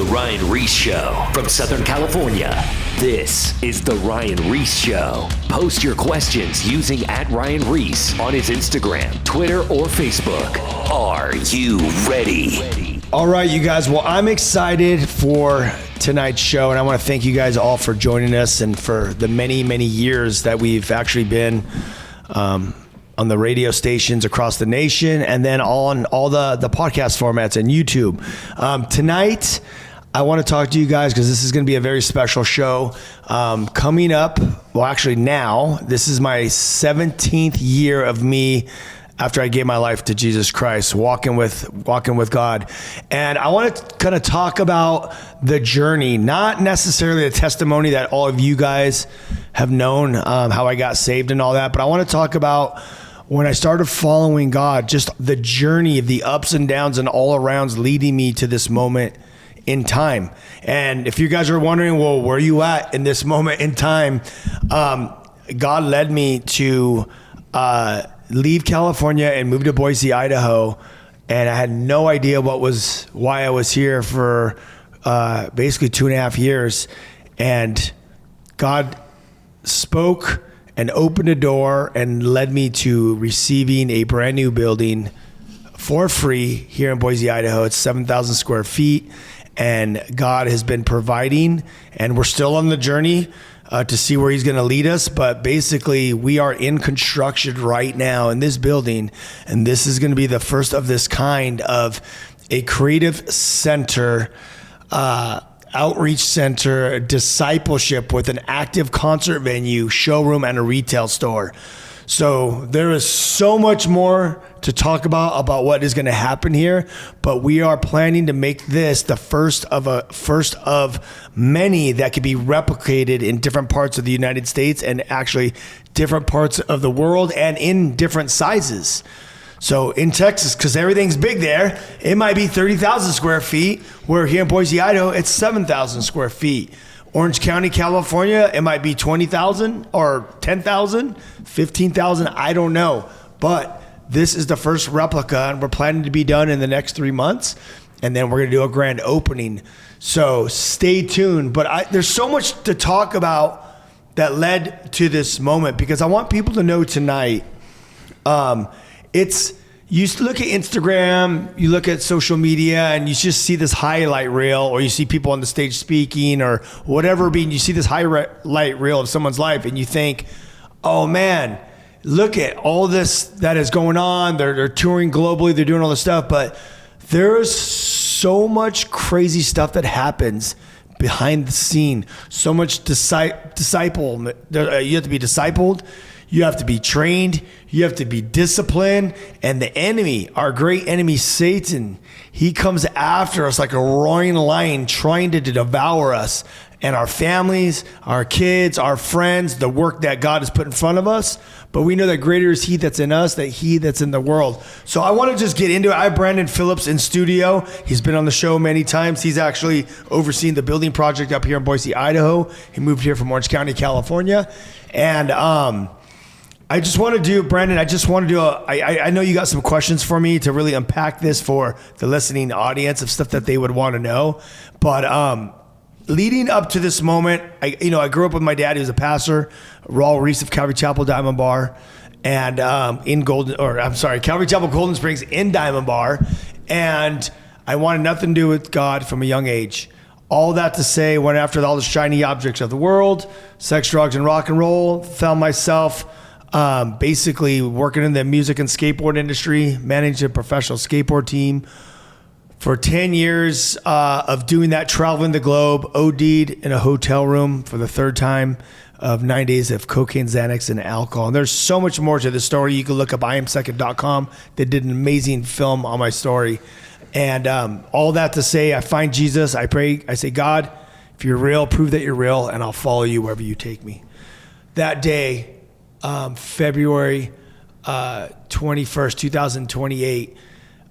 The Ryan Ries Show from Southern California. This is The Ryan Ries Show. Post your questions using @Ryan Ries on his Instagram, Twitter, or Facebook. Are you ready? All right, you guys. Well, I'm excited for tonight's show, and I want to thank you guys all for joining us and for the many, many years that we've actually been on the radio stations across the nation, and then on all the podcast formats and YouTube. Tonight, I want to talk to you guys because this is going to be a very special show. Coming up, well, actually now, this is my 17th year of me after I gave my life to Jesus Christ, walking with God. And I want to kind of talk about the journey, not necessarily the testimony that all of you guys have known, how I got saved and all that, but I want to talk about when I started following God, just the journey of the ups and downs and all arounds leading me to this moment in time. And if you guys are wondering, well, where are you at in this moment in time? God led me to leave California and move to Boise, Idaho. And I had no idea why I was here for basically 2.5 years. And God spoke and opened a door and led me to receiving a brand new building for free here in Boise, Idaho. It's 7,000 square feet, and God has been providing, and we're still on the journey to see where he's going to lead us. But basically, we are in construction right now in this building, and this is going to be the first of this kind of a creative center, outreach center, discipleship with an active concert venue, showroom, and a retail store. So there is so much more to talk about what is going to happen here, but we are planning to make this the first of many that could be replicated in different parts of the United States and actually different parts of the world and in different sizes. So in Texas, because everything's big there, it might be 30,000 square feet, where here in Boise, Idaho, it's 7,000 square feet. Orange County, California, it might be 20,000 or 10,000, 15,000, I don't know. But this is the first replica, and we're planning to be done in the next 3 months, and then we're going to do a grand opening. So stay tuned. But there's so much to talk about that led to this moment, because I want people to know tonight, you look at Instagram, you look at social media, and you just see this highlight reel, or you see people on the stage speaking or whatever you see this highlight reel of someone's life, and you think, oh man, look at all this that is going on. They're touring globally, they're doing all this stuff, but there's so much crazy stuff that happens behind the scene. So much disciple. You have to be discipled. You have to be trained. You have to be disciplined. And the enemy, our great enemy, Satan, he comes after us like a roaring lion trying to devour us and our families, our kids, our friends, the work that God has put in front of us. But we know that greater is he that's in us than he that's in the world. So I want to just get into it. I have Brandon Phillips in studio. He's been on the show many times. He's actually overseen the building project up here in Boise, Idaho. He moved here from Orange County, California. And I just want to do, Brandon, I know you got some questions for me to really unpack this for the listening audience of stuff that they would want to know. But leading up to this moment, I grew up with my dad. He was a pastor, Ries of Calvary Chapel, Diamond Bar, and Calvary Chapel, Golden Springs in Diamond Bar. And I wanted nothing to do with God from a young age. All that to say, went after all the shiny objects of the world, sex, drugs, and rock and roll, found myself basically working in the music and skateboard industry, managed a professional skateboard team for 10 years of doing that, traveling the globe, OD'd in a hotel room for the third time of 9 days of cocaine, Xanax, and alcohol. And there's so much more to the story. You can look up iamsecond.com. They did an amazing film on my story. And all that to say, I find Jesus, I pray, I say, God, if you're real, prove that you're real, and I'll follow you wherever you take me. That day, February 21st, 2028,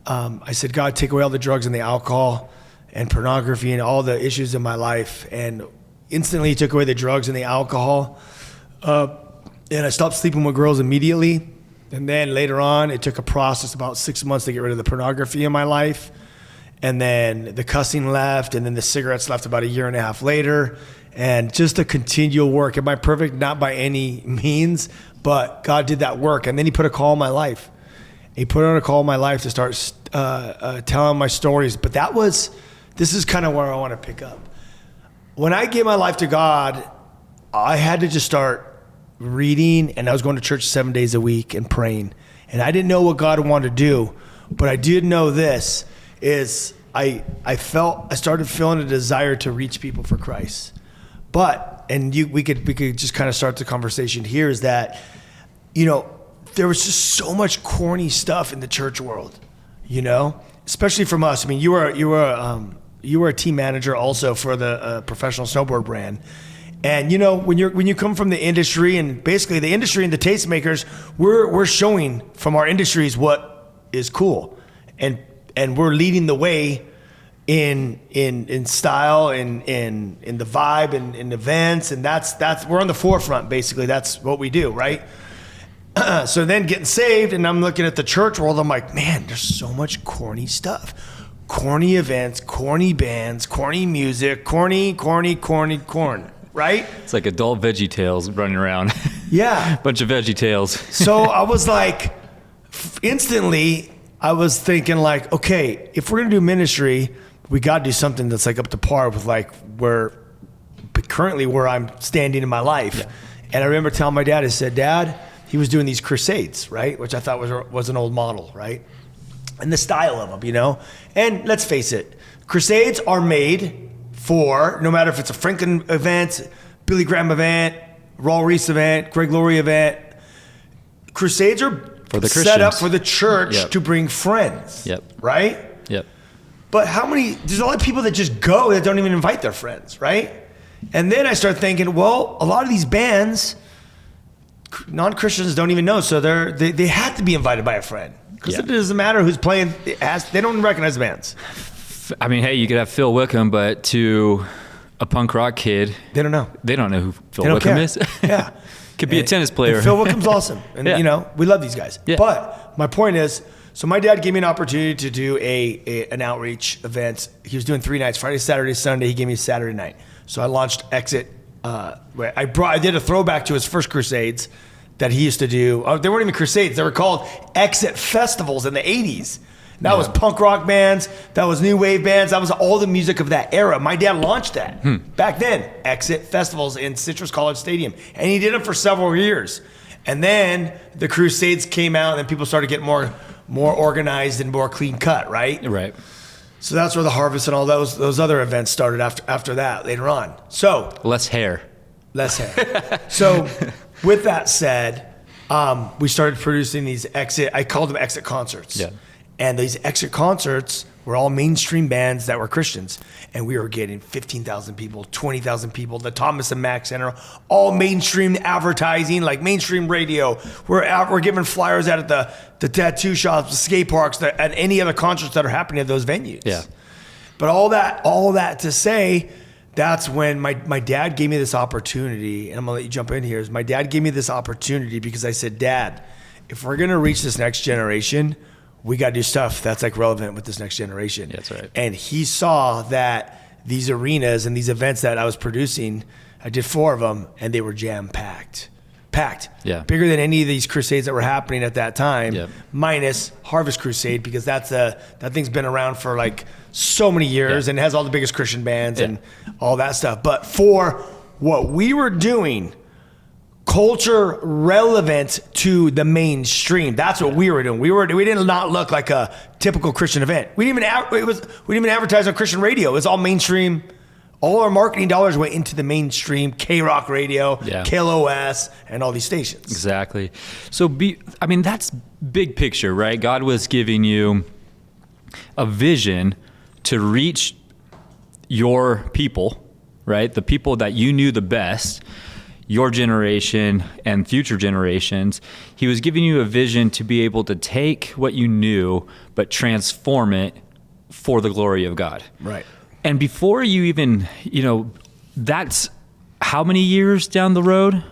I said, God, take away all the drugs and the alcohol and pornography and all the issues in my life. And instantly he took away the drugs and the alcohol. And I stopped sleeping with girls immediately. And then later on, it took a process about 6 months to get rid of the pornography in my life. And then the cussing left, and then the cigarettes left about a year and a half later. And just a continual work. Am I perfect? Not by any means, but God did that work. And then he put a call in my life. He put on a call in my life to start telling my stories. But this is kind of where I want to pick up. When I gave my life to God, I had to just start reading, and I was going to church 7 days a week and praying. And I didn't know what God wanted to do, but I did know this is I started feeling a desire to reach people for Christ. But, and we could just kind of start the conversation here, is that, there was just so much corny stuff in the church world, especially from us. I mean, you were a team manager also for the professional snowboard brand. And when you come from the industry, and basically the industry and the tastemakers, we're showing from our industries what is cool, and we're leading the way in style, in the vibe, and in events, and that's we're on the forefront. Basically, that's what we do, right? So then getting saved, and I'm looking at the church world. I'm like, man, there's so much corny stuff, corny events, corny bands, corny music, corny, right? It's like adult Veggie Tales running around. Yeah, bunch of Veggie Tales. So I was like, instantly, I was thinking like, okay, if we're gonna do ministry, we got to do something that's like up to par with like where I'm standing in my life. Yeah. And I remember telling my dad, I said, Dad, he was doing these crusades, right? Which I thought was an old model, right? And the style of them, And let's face it, crusades are made for, no matter if it's a Franklin event, Billy Graham event, Raul Ries event, Greg Laurie event, crusades are for the set up for the church to bring friends, right? Yep. But there's a lot of people that just go that don't even invite their friends, right? And then I start thinking, well, a lot of these bands, non-Christians don't even know, so they have to be invited by a friend. Because it doesn't matter who's playing, they don't recognize the bands. I mean, hey, you could have Phil Wickham, but to a punk rock kid, they don't know. They don't know who Phil Wickham is. Yeah. Could be a tennis player. And Phil Wickham's awesome. And, we love these guys. Yeah. But my point is, so my dad gave me an opportunity to do an outreach event. He was doing 3 nights, Friday, Saturday, Sunday. He gave me a Saturday night. So I launched Exit. I did a throwback to his first crusades that he used to do. They weren't even crusades. They were called Exit Festivals in the 80s. That was punk rock bands. That was new wave bands. That was all the music of that era. My dad launched that back then. Exit Festivals in Citrus College Stadium. And he did it for several years. And then the crusades came out, and then people started getting more organized and more clean cut, right? Right. So that's where the Harvest and all those other events started after that later on. So less hair. So with that said, we started producing these I called them Exit concerts. Yeah. And these Exit concerts were all mainstream bands that were Christians. And we were getting 15,000 people, 20,000 people, the Thomas and Mack Center, all mainstream advertising, like mainstream radio. We're giving flyers out at the tattoo shops, the skate parks, and any other concerts that are happening at those venues. Yeah. But all that to say, that's when my dad gave me this opportunity, and I'm going to let you jump in here. My dad gave me this opportunity because I said, Dad, if we're going to reach this next generation, we got to do stuff that's like relevant with this next generation. That's right. And he saw that these arenas and these events that I was producing, I did 4 of them, and they were jam-packed. Yeah. Bigger than any of these crusades that were happening at that time, Yep. minus Harvest Crusade, because that thing's been around for like so many years and has all the biggest Christian bands and all that stuff. But for what we were doing, culture relevant to the mainstream. That's what we were doing. We did not look like a typical Christian event. We didn't even advertise on Christian radio. It was all mainstream. All our marketing dollars went into the mainstream, K-Rock radio, KLOS, and all these stations. Exactly. So that's big picture, right? God was giving you a vision to reach your people, right? The people that you knew the best, your generation and future generations. He was giving you a vision to be able to take what you knew, but transform it for the glory of God. Right. And before you even, that's how many years down the road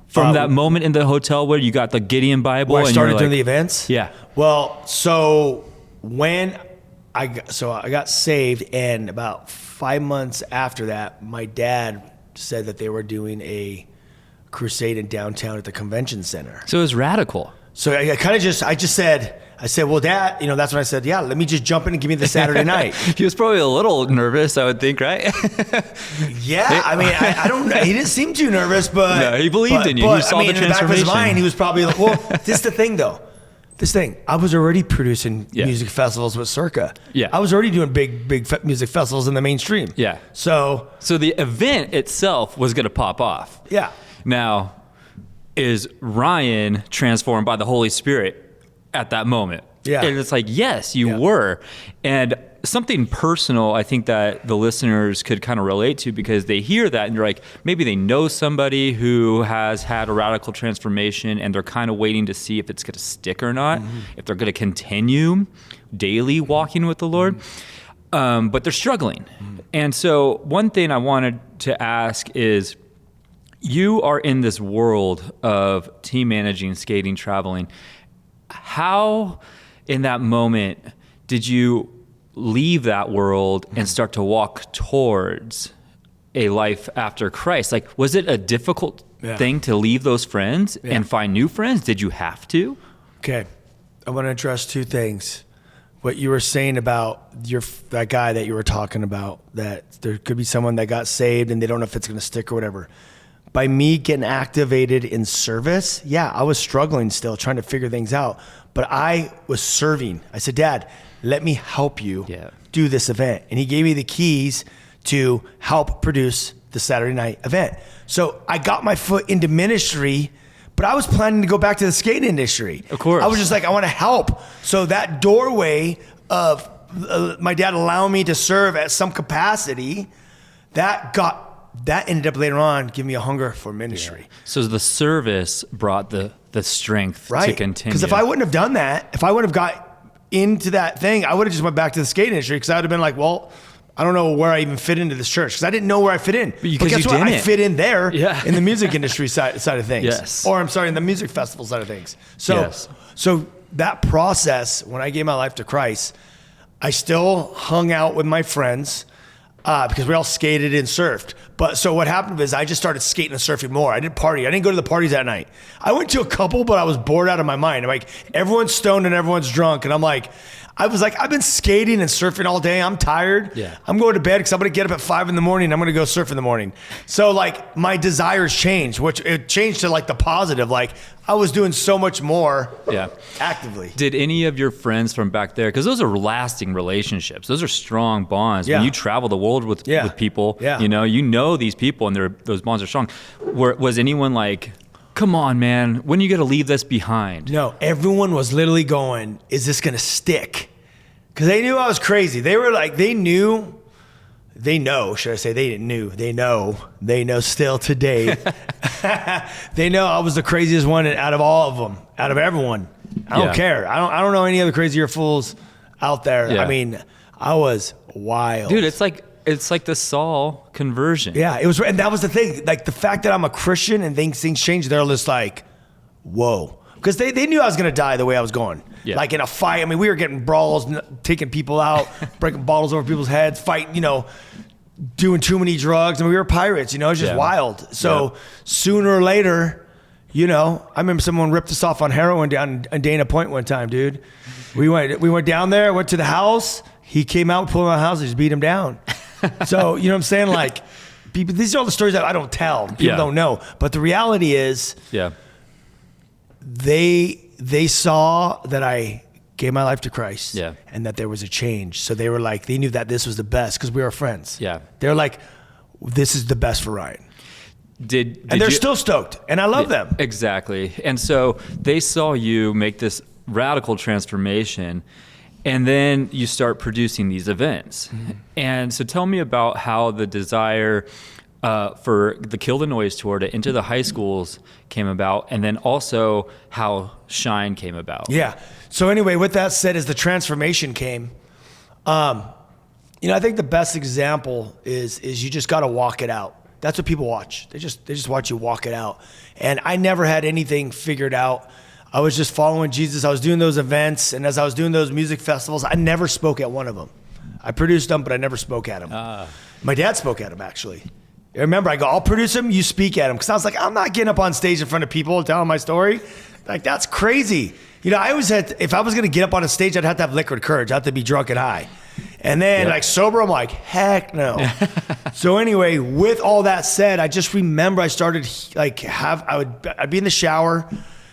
from that moment in the hotel where you got the Gideon Bible? Where I started doing the events? Yeah. Well, so when I got saved, and about 5 months after that, my dad said that they were doing a crusade in downtown at the convention center. So it was radical. So I said, well, Dad, that's when I said, yeah, let me just jump in and give me the Saturday night. He was probably a little nervous, I would think, right? Yeah, I mean, I don't know. He didn't seem too nervous, but no, he believed in you. He saw the transformation. In the back of his mind, he was probably like, well, this is the thing, though. I was already producing music festivals with Circa. Yeah. I was already doing big music festivals in the mainstream. Yeah. So the event itself was going to pop off. Yeah. Now, is Ryan transformed by the Holy Spirit at that moment? Yeah. And it's like, yes, you were. And something personal, I think that the listeners could kind of relate to, because they hear that and you're like, maybe they know somebody who has had a radical transformation and they're kind of waiting to see if it's going to stick or not, if they're going to continue daily walking with the Lord. But they're struggling. And so one thing I wanted to ask is, you are in this world of team managing, skating, traveling. How, in that moment, did you leave that world and start to walk towards a life after Christ? Like, was it a difficult thing to leave those friends and find new friends? Did you have to? Okay. I want to address two things. What you were saying about that guy that you were talking about, that there could be someone that got saved and they don't know if it's going to stick or whatever. By me getting activated in service, I was struggling still, trying to figure things out. But I was serving. I said, Dad, let me help you do this event. And he gave me the keys to help produce the Saturday night event. So I got my foot into ministry, but I was planning to go back to the skate industry. Of course. I was just like, I want to help. So that doorway of my dad allowing me to serve at some capacity, that ended up later on giving me a hunger for ministry. So the service brought the strength to continue. Because if I wouldn't have done that, if I would have got into that thing, I would have just went back to the skate industry, because I would have been like, well, I don't know where I even fit into this church, because I didn't know where I fit in. But guess what? I fit in there in the music industry side of things. Yes. Or in the music festival side of things. So that process, when I gave my life to Christ, I still hung out with my friends, because we all skated and surfed. But so what happened was I just started skating and surfing more. I didn't party. I didn't go to the parties that night. I went to a couple, but I was bored out of my mind. I'm like, everyone's stoned and everyone's drunk. And I've been skating and surfing all day. I'm tired. Yeah. I'm going to bed because I'm going to get up at 5 a.m. I'm going to go surf in the morning. So my desires changed, which it changed to the positive. I was doing so much more actively. Did any of your friends from back there, because those are lasting relationships, those are strong bonds. When you travel the world with people, you know these people, and those bonds are strong. Was anyone like, come on, man, when are you going to leave this behind? No, everyone was literally going, is this going to stick? Because they knew I was crazy. They were like, they know, should I say, they didn't knew, they know still today. They know I was the craziest one out of all of them, out of everyone. I don't care. I don't know any other crazier fools out there. Yeah. I mean, I was wild. Dude, it's like the Saul conversion. Yeah, it was, and that was the thing. The fact that I'm a Christian and things change, they're just like, whoa. Because they knew I was going to die the way I was going. Yeah. In a fight. I mean, we were getting brawls, taking people out, breaking bottles over people's heads, fighting, doing too many drugs. I mean, we were pirates, it was just wild. So sooner or later, I remember someone ripped us off on heroin down in Dana Point one time, dude. We went down there, went to the house. He came out, pulled him out of the house, and just beat him down. So, you know what I'm saying? People, these are all the stories that I don't tell. People don't know. But the reality is, they saw that I gave my life to Christ, and that there was a change. So they were like, they knew that this was the best because we were friends. Yeah. They were like, this is the best for Ryan. And they're still stoked, and I love them. Exactly. And so they saw you make this radical transformation, and then you start producing these events. Mm-hmm. And so tell me about how the desire for the Kill the Noise tour to enter the high schools came about, and then also how Shine came about. Yeah. So anyway, with that said, as the transformation came, I think the best example is you just got to walk it out. That's what people watch. They just watch you walk it out. And I never had anything figured out. I was just following Jesus. I was doing those events, and as I was doing those music festivals, I never spoke at one of them. I produced them, but I never spoke at them. My dad spoke at them, actually. I remember, I go, I'll produce them, you speak at them. Because I was like, I'm not getting up on stage in front of people telling my story. Like, that's crazy. You know, I always had, if I was going to get up on a stage, I'd have to have liquid courage. I'd have to be drunk and high. And then like sober, I'm like, heck no. So anyway, with all that said, I just remember I started like I'd be in the shower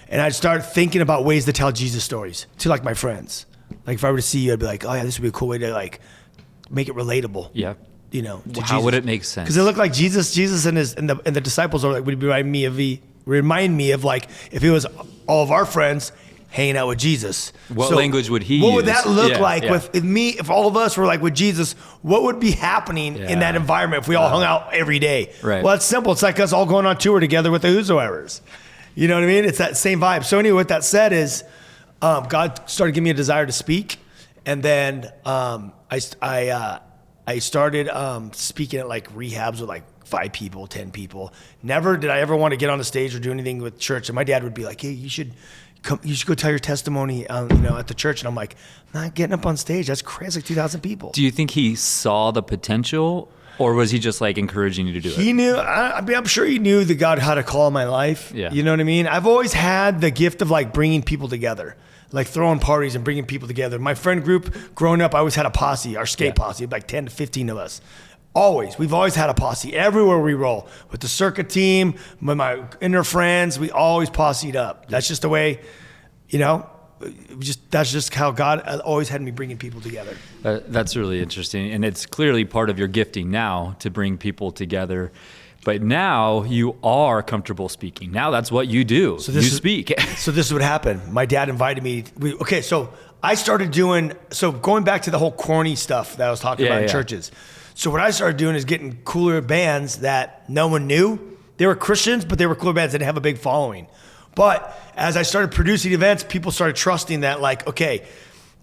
and I'd start thinking about ways to tell Jesus stories to like my friends. Like if I were to see you, I'd be like, oh yeah, this would be a cool way to like make it relatable. Yeah. You know, how would it make sense? Because it looked like Jesus and the disciples are like would remind me of like if it was all of our friends hanging out with Jesus. What language would he use? What would that look like with me, if all of us were like with Jesus, what would be happening in that environment if we all hung out every day? Right. Well, it's simple. It's like us all going on tour together with the Whosoevers. You know what I mean? It's that same vibe. So anyway, what that said is God started giving me a desire to speak. And then I started speaking at like rehabs with like 5 people, 10 people. Never did I ever want to get on the stage or do anything with church. And my dad would be like, hey, you should go tell your testimony, at the church. And I'm like, I'm not getting up on stage. That's crazy. It's like 2,000 people. Do you think he saw the potential, or was he just like encouraging you to do it? He knew. I'm sure he knew that God had a call in my life. Yeah. You know what I mean? I've always had the gift of like bringing people together, like throwing parties and bringing people together. My friend group growing up, I always had a posse, our skate posse, like 10 to 15 of us. We've always had a posse everywhere we roll. With the circuit team, with my inner friends, we always posseed up. That's just the way, that's just how God always had me bringing people together. That's really interesting. And it's clearly part of your gifting now to bring people together. But now you are comfortable speaking. Now that's what you do. So you speak. So this is what happened. My dad invited me. So I started going back to the whole corny stuff that I was talking about in churches. So what I started doing is getting cooler bands that no one knew. They were Christians, but they were cooler bands that didn't have a big following. But as I started producing events, people started trusting that like, okay,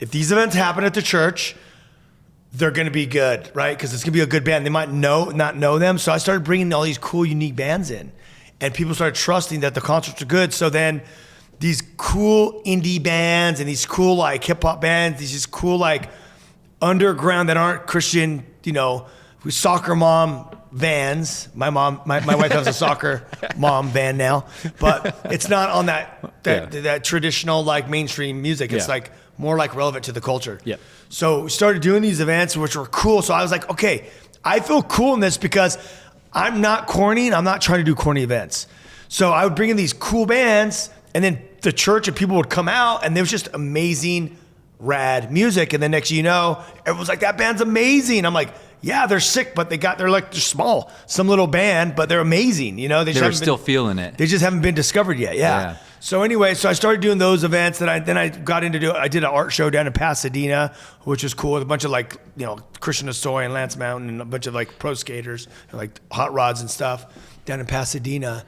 if these events happen at the church, they're going to be good, right? Because it's going to be a good band. They might not know them. So I started bringing all these cool, unique bands in. And people started trusting that the concerts are good. So then these cool indie bands and these cool like hip hop bands, these just cool like underground that aren't Christian, soccer mom vans. My wife has a soccer mom van now, but it's not on that traditional like mainstream music. It's like more like relevant to the culture. Yeah. So we started doing these events, which were cool. So I was like, okay, I feel cool in this because I'm not corny and I'm not trying to do corny events. So I would bring in these cool bands and then the church and people would come out and there was just amazing, rad music. And then next thing you know, everyone's like, that band's amazing. I'm like, yeah, they're sick, but they're small, some little band, but they're amazing. They were still feeling it. They just haven't been discovered yet. Yeah. So anyway, I started doing those events. Then I got into I did an art show down in Pasadena, which was cool with a bunch of like, Christian Asoy and Lance Mountain and a bunch of like pro skaters, and like hot rods and stuff down in Pasadena.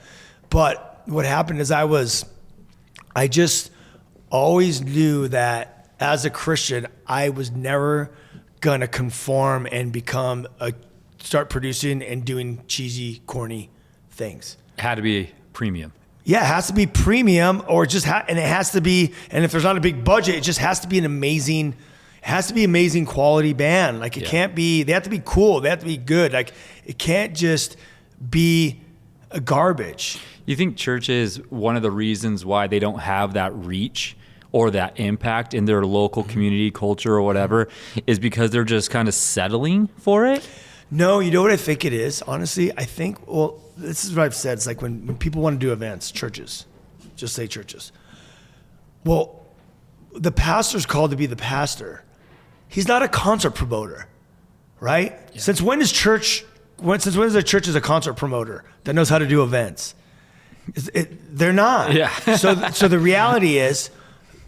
But what happened is I just always knew that as a Christian, I was never gonna conform and start producing and doing cheesy, corny things. It had to be premium. Yeah, it has to be premium, or and it has to be. And if there's not a big budget, it just has to be amazing quality band. Like it can't be. They have to be cool. They have to be good. Like it can't just be a garbage. You think church is one of the reasons why they don't have that reach or that impact in their local community culture or whatever is because they're just kind of settling for it? No, you know what I think it is? Honestly, I think, this is what I've said. It's like when people want to do events, churches, just say churches. Well, the pastor's called to be the pastor. He's not a concert promoter, right? Yeah. Since when is the church is a concert promoter that knows how to do events? They're not. Yeah. So the reality is,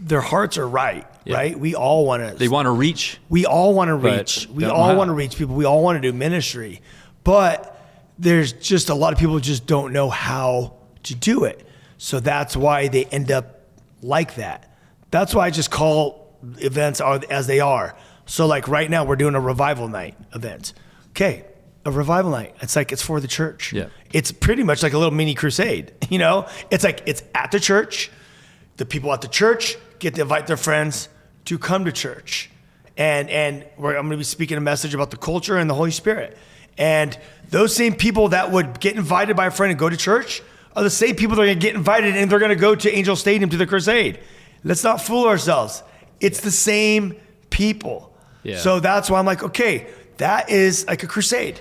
their hearts are right, right? We all want to. They want to reach. We all want to reach. We all want to reach people. We all want to do ministry. But there's just a lot of people who just don't know how to do it. So that's why they end up like that. That's why I just call events as they are. So like right now we're doing a revival night event. Okay, a revival night. It's for the church. Yeah. It's pretty much like a little mini crusade, It's like it's at the church. the people at the church get to invite their friends to come to church. And I'm going to be speaking a message about the culture and the Holy Spirit. And those same people that would get invited by a friend and go to church are the same people that are going to get invited and they're going to go to Angel Stadium to the crusade. Let's not fool ourselves. It's the same people. Yeah. So that's why I'm like, okay, that is like a crusade.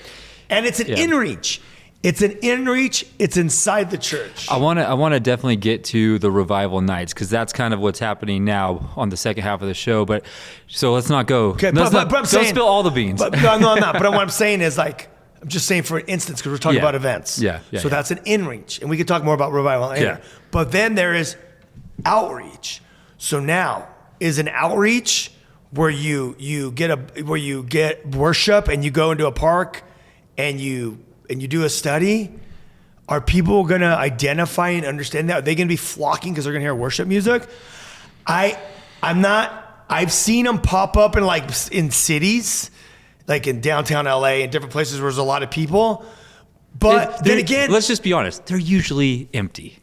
And it's an in-reach. It's an in-reach. It's inside the church. I want to definitely get to the revival nights because that's kind of what's happening now on the second half of the show. But so let's not go. Okay, but I'm saying, don't spill all the beans. No, I'm not. But what I'm saying is like, I'm just saying for instance, because we're talking about events. So that's an in-reach. And we can talk more about revival later. Yeah. But then there is outreach. So now is an outreach where you get worship and you go into a park and you do a study. Are people going to identify and understand that? Are they going to be flocking because they're going to hear worship music? I'm not. I've seen them pop up in cities, like in downtown LA and different places where there's a lot of people. But then again, let's just be honest. They're usually empty.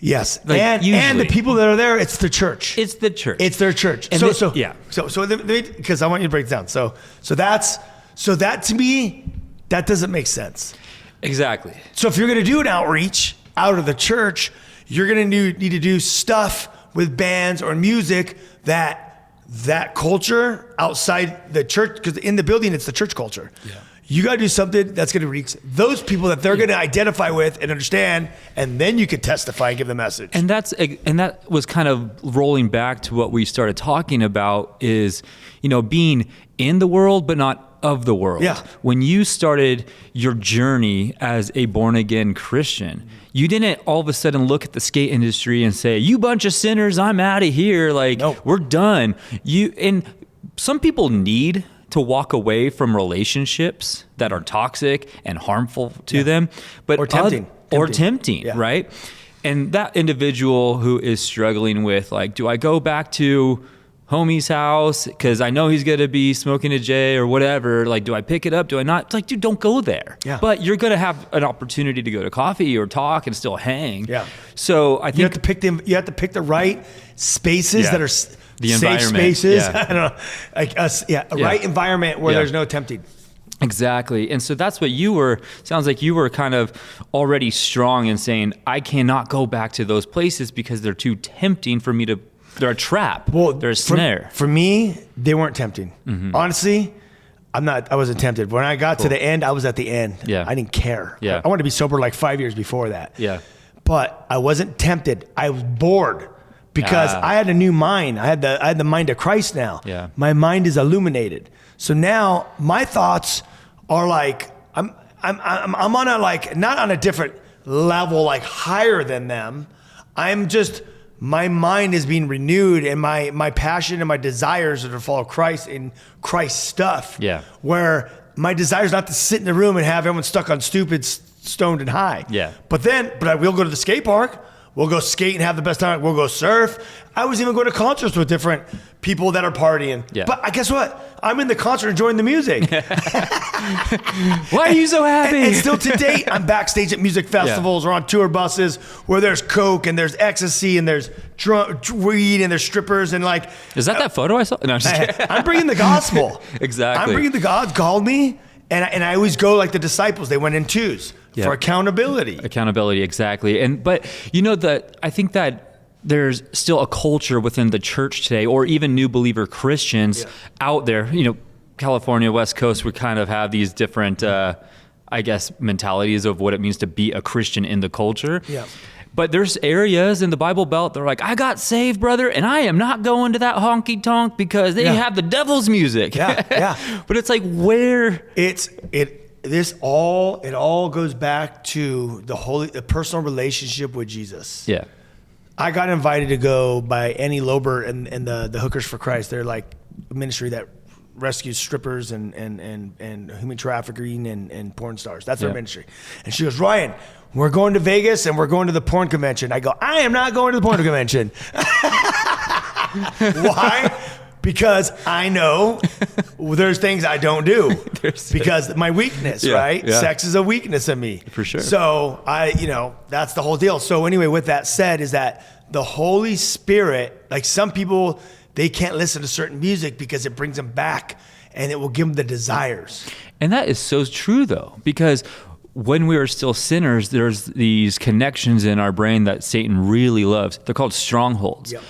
Yes, and the people that are there, it's the church. It's the church. It's their church. And So because I want you to break it down. So that to me, that doesn't make sense. Exactly. So if you're going to do an outreach out of the church, you're going to need to do stuff with bands or music that culture outside the church, because in the building it's the church culture. Yeah. You got to do something that's going to reach those people that they're going to identify with and understand, and then you could testify and give the message. And that was kind of rolling back to what we started talking about is, being in the world but not of the world. Yeah. When you started your journey as a born again Christian, you didn't all of a sudden look at the skate industry and say, "You bunch of sinners, I'm out of here. We're done." And some people need to walk away from relationships that are toxic and harmful to them, but or tempting, right? And that individual who is struggling with do I go back to homie's house because I know he's going to be smoking a J or whatever? Do I pick it up? Do I not? It's like, dude, don't go there. Yeah. But you're going to have an opportunity to go to coffee or talk and still hang. Yeah. So I think you have to pick the right spaces that are the safe spaces. I don't know, right environment where there's no tempting. Exactly. And so that's what sounds like you were kind of already strong in saying, I cannot go back to those places because they're too tempting for me they're a trap. Well, they're a snare. For me, they weren't tempting. Mm-hmm. Honestly, I wasn't tempted. When I got to the end, I was at the end. Yeah. I didn't care. Yeah. I wanted to be sober 5 years before that. Yeah. But I wasn't tempted. I was bored. Because I had a new mind. I had the mind of Christ now. Yeah. My mind is illuminated. So now my thoughts are I'm on a not on a different level, higher than them. My mind is being renewed, and my passion and my desires are to follow Christ in Christ stuff. Yeah. Where my desire is not to sit in the room and have everyone stuck on stupid, stoned and high. Yeah. But I will go to the skate park. We'll go skate and have the best time. We'll go surf. I was even going to concerts with different people that are partying. Yeah. But guess what? I'm in the concert enjoying the music. Why are you so happy? And still to date, I'm backstage at music festivals or on tour buses where there's coke and there's ecstasy and there's weed and there's strippers and Is that photo I saw? No, I'm just kidding. I'm bringing the gospel. Exactly. I'm bringing God called me, and I always go like the disciples. They went in twos. Yeah. For accountability. Exactly. But I think that there's still a culture within the church today, or even new believer Christians out there. California, West Coast, we kind of have these different, mentalities of what it means to be a Christian in the culture. Yeah. But there's areas in the Bible Belt that are like, I got saved, brother, and I am not going to that honky tonk because they have the devil's music. Yeah. But it's where it all goes back to the personal relationship with Jesus. Yeah. I got invited to go by Annie Lober and the Hookers for Christ. They're a ministry that rescues strippers and human trafficking and porn stars. That's their ministry. And she goes, Ryan, we're going to Vegas and we're going to the porn convention. I go, I am not going to the porn convention. Why? Because I know there's things I don't do because my weakness, right? Yeah. Sex is a weakness in me. For sure. So that's the whole deal. So anyway, with that said, is that the Holy Spirit, like some people, they can't listen to certain music because it brings them back and it will give them the desires. And that is so true, though, because when we are still sinners, there's these connections in our brain that Satan really loves. They're called strongholds. Yep.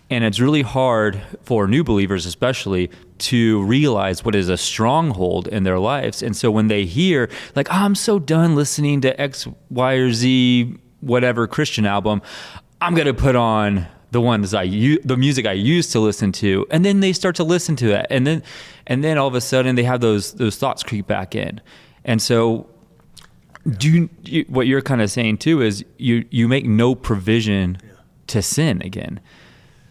And it's really hard for new believers especially to realize what is a stronghold in their lives. And so when they hear, like, oh, I'm so done listening to X, Y, or Z, whatever Christian album, I'm going to put on the music I used to listen to. And then they start to listen to it. And then all of a sudden they have those thoughts creep back in. And so what you're kind of saying too is you make no provision to sin again.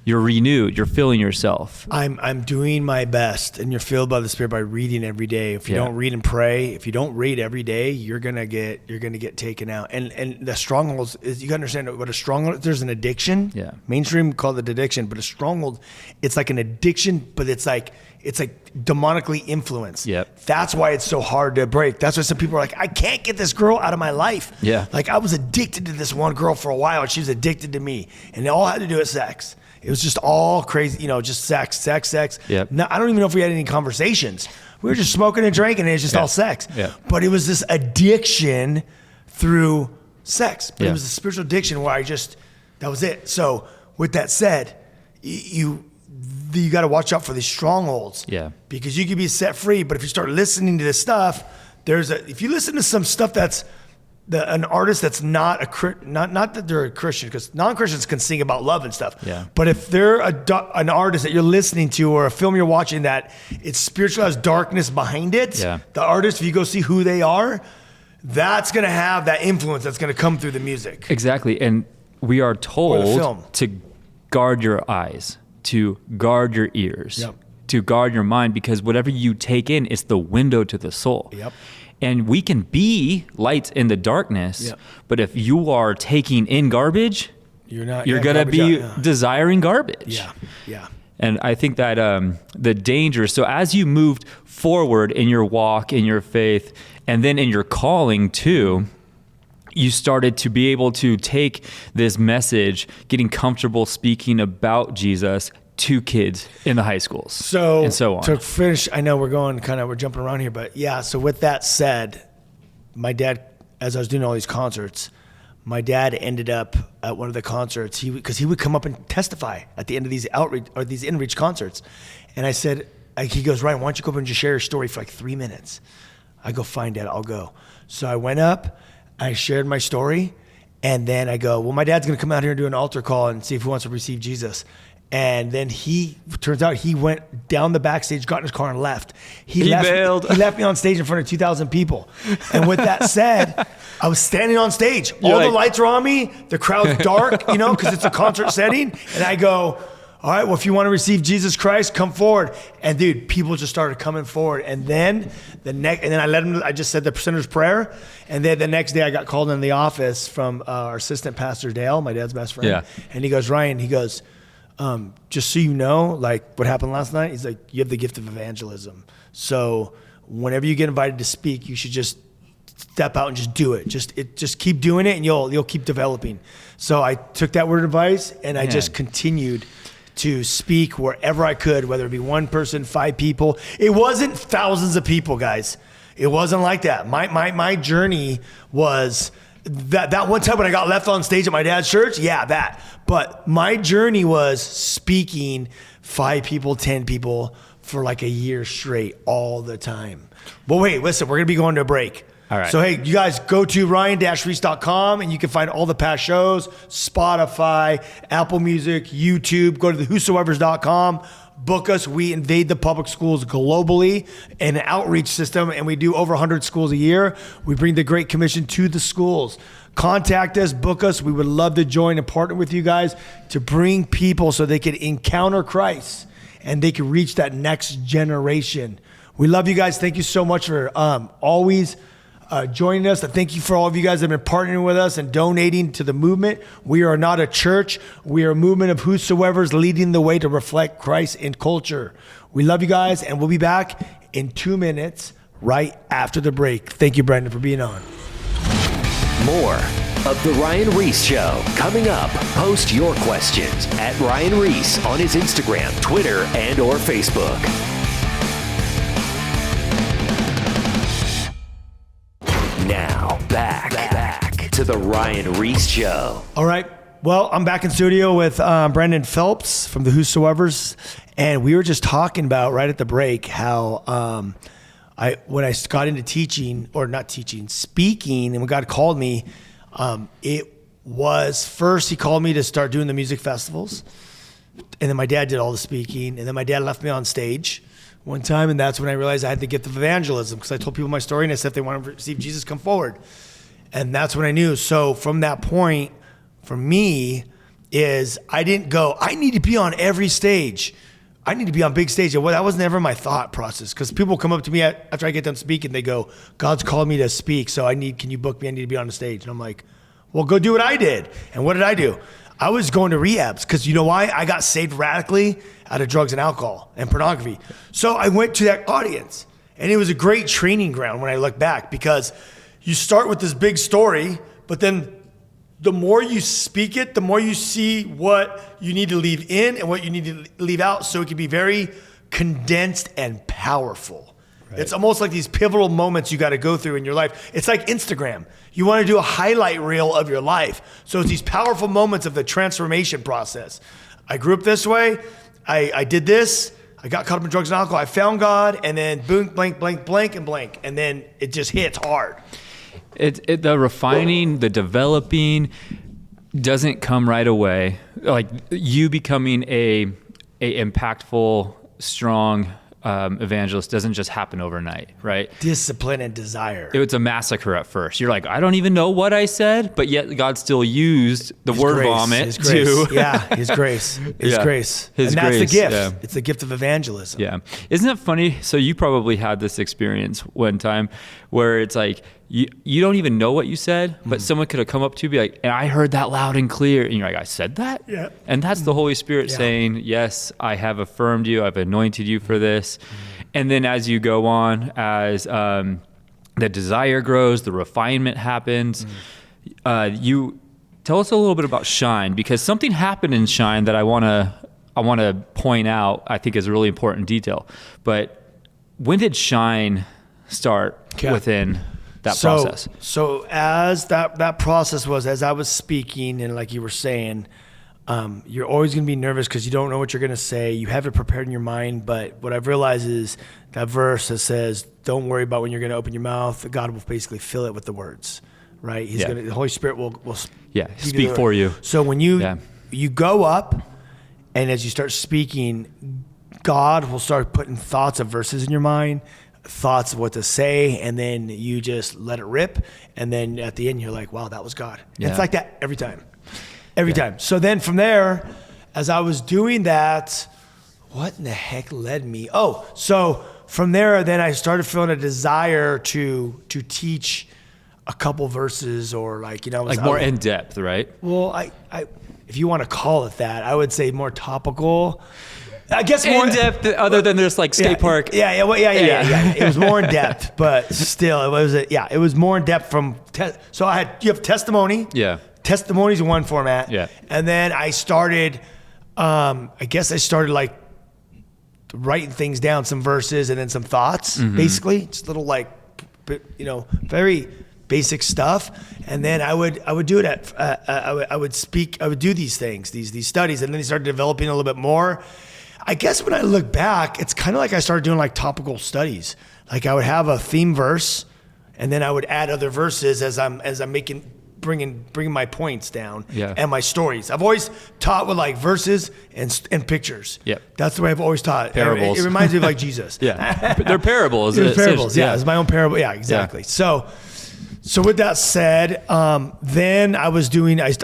You're renewed. You're filling yourself. I'm doing my best, and you're filled by the Spirit by reading every day. If you don't read and pray, if you don't read every day, you're gonna get taken out. And the strongholds is, you gotta understand what a stronghold. There's an addiction. Yeah. Mainstream call it addiction, but a stronghold, it's like an addiction, but it's like demonically influenced. Yep. That's why it's so hard to break. That's why some people are like, I can't get this girl out of my life. Yeah. Like I was addicted to this one girl for a while, and she was addicted to me, and it all had to do with sex. It was just all crazy, just sex. Yep. No, I don't even know if we had any conversations. We were just smoking and drinking, and it's just all sex. Yeah. But it was this addiction through sex. But Yeah. it was a spiritual addiction where that was it. So with that said, you got to watch out for these strongholds. Yeah. Because you can be set free, but if you start listening to this stuff, if you listen to some stuff that's an artist that's not that they're a Christian, because non-Christians can sing about love and stuff. Yeah. But if they're an artist that you're listening to or a film you're watching that it's spiritual, has darkness behind it, the artist, if you go see who they are, that's going to have that influence that's going to come through the music. Exactly. And we are told to guard your eyes, to guard your ears, to guard your mind, because whatever you take in is the window to the soul. Yep. And we can be lights in the darkness, but if you are taking in garbage, you're going to be desiring garbage. Yeah. And I think that the danger, so as you moved forward in your walk, in your faith, and then in your calling too, you started to be able to take this message, getting comfortable speaking about Jesus to kids in the high schools, and so on. To finish, I know we're jumping around here, but yeah. So with that said, my dad, as I was doing all these concerts, my dad ended up at one of the concerts. Because he would come up and testify at the end of these outreach or these in-reach concerts, and I said, he goes, Ryan, why don't you go up and just share your story for like 3 minutes? I go, fine, Dad, I'll go. So I went up, I shared my story, and then I go, well, my dad's gonna come out here and do an altar call and see if he wants to receive Jesus. And then turns out he went down the backstage, got in his car and left. He bailed. He left me on stage in front of 2,000 people. And with that said, I was standing on stage. All the lights are on me. The crowd's dark, because it's a concert setting. And I go, all right, well, if you want to receive Jesus Christ, come forward. And dude, people just started coming forward. And then I just said the sinner's prayer. And then the next day I got called in the office from our assistant pastor, Dale, my dad's best friend. Yeah. And he goes, Ryan, just so you know, like what happened last night, he's like, you have the gift of evangelism. So whenever you get invited to speak, you should just step out and just do it. Just keep doing it and you'll keep developing. So I took that word of advice and I just continued to speak wherever I could, whether it be one person, 5 people. It wasn't thousands of people, guys. It wasn't like that. My journey was that one time when I got left on stage at my dad's church, that. But my journey was speaking 5 people, 10 people for like a year straight all the time. But wait, listen, we're going to be going to a break. All right. So, hey, you guys go to ryan-reese.com and you can find all the past shows, Spotify, Apple Music, YouTube. Go to the whosoevers.com. Book us. We invade the public schools globally in an outreach system, and we do over 100 schools a year. We bring the Great Commission to the schools. Contact us, book us. We would love to join and partner with you guys to bring people so they can encounter Christ and they can reach that next generation. We love you guys. Thank you so much for always joining us. I thank you for all of you guys that have been partnering with us and donating to the movement. We are not a church. We are a movement of whosoever's leading the way to reflect Christ in culture. We love you guys, and we'll be back in 2 minutes right after the break. Thank you, Brendan, for being on. More of The Ryan Ries Show coming up. Post your questions at Ryan Ries on his Instagram, Twitter, and or Facebook. Now, back to The Ryan Ries Show. All right. Well, I'm back in studio with Brendan Phillips from the Whosoevers, and we were just talking about right at the break how when I got into speaking, and when God called me, it was first he called me to start doing the music festivals, and then my dad did all the speaking, and then my dad left me on stage one time, and that's when I realized I had the gift of evangelism, because I told people my story, and I said if they want to receive Jesus, come forward. And that's when I knew. So from that point, for me, is I didn't go, I need to be on every stage. I need to be on big stage. Well, that was never my thought process, because people come up to me after I get done speaking, they go, God's called me to speak, so can you book me? I need to be on the stage. And I'm like, well, go do what I did. And what did I do? I was going to rehabs, because you know why? I got saved radically out of drugs and alcohol and pornography. So I went to that audience, and it was a great training ground when I look back, because you start with this big story, but then the more you speak it, the more you see what you need to leave in and what you need to leave out, so it can be very condensed and powerful. Right. It's almost like these pivotal moments you got to go through in your life. It's like Instagram. You want to do a highlight reel of your life. So it's these powerful moments of the transformation process. I grew up this way. I did this. I got caught up in drugs and alcohol. I found God, and then boom, blank, blank, blank, and blank. And then it just hits hard. The refining, the developing doesn't come right away. Like you becoming a impactful, strong evangelist doesn't just happen overnight, right? Discipline and desire. It's a massacre at first. You're like, I don't even know what I said, but yet God still used the word vomit His grace. His grace. His grace. His and that's grace, the gift. yeah. It's the gift of evangelism. Yeah. Isn't it funny? So you probably had this experience one time where it's like, you don't even know what you said, but someone could have come up to you and be like, and I heard that loud and clear. And you're like, I said that? Yeah. And that's the Holy Spirit saying, yes, I have affirmed you. I've anointed you for this. And then as you go on, as the desire grows, the refinement happens, you tell us a little bit about Shine, because something happened in Shine that I want to point out, I think is a really important detail. But when did Shine start within that process? So as that process was, as I was speaking, and like you were saying, you're always going to be nervous because you don't know what you're going to say. You have it prepared in your mind, but what I've realized is that verse that says, don't worry about when you're going to open your mouth. God will basically fill it with the words, right? The Holy Spirit will speak for you. So when you go up, and as you start speaking, God will start putting thoughts of verses in your mind, thoughts of what to say, and then you just let it rip, and then at the end you're like, wow, that was God. Yeah. It's like that every time. Time. So then from there, as I was doing that, what in the heck led me? So from there, then I started feeling a desire to teach a couple verses, or like, more in depth, right? Well, I if you want to call it that, I would say more topical. I guess more in depth, other than just like skate park. Yeah. It was more in depth, but still, it was more in depth from. So you have testimony. Yeah. Testimonies in one format. Yeah. And then I started. I started like writing things down, some verses, and then some thoughts. Basically, just little very basic stuff. And then I would do it I would speak. I would do these things, these studies, and then they started developing a little bit more. I guess when I look back, it's kind of like I started doing like topical studies. Like I would have a theme verse, and then I would add other verses as I'm bringing my points down and my stories. I've always taught with like verses and pictures. Yep. That's the way I've always taught. Parables. It reminds me of like Jesus. They're parables. They're parables. Yeah, it's my own parable. Yeah, exactly. Yeah. So with that said, then I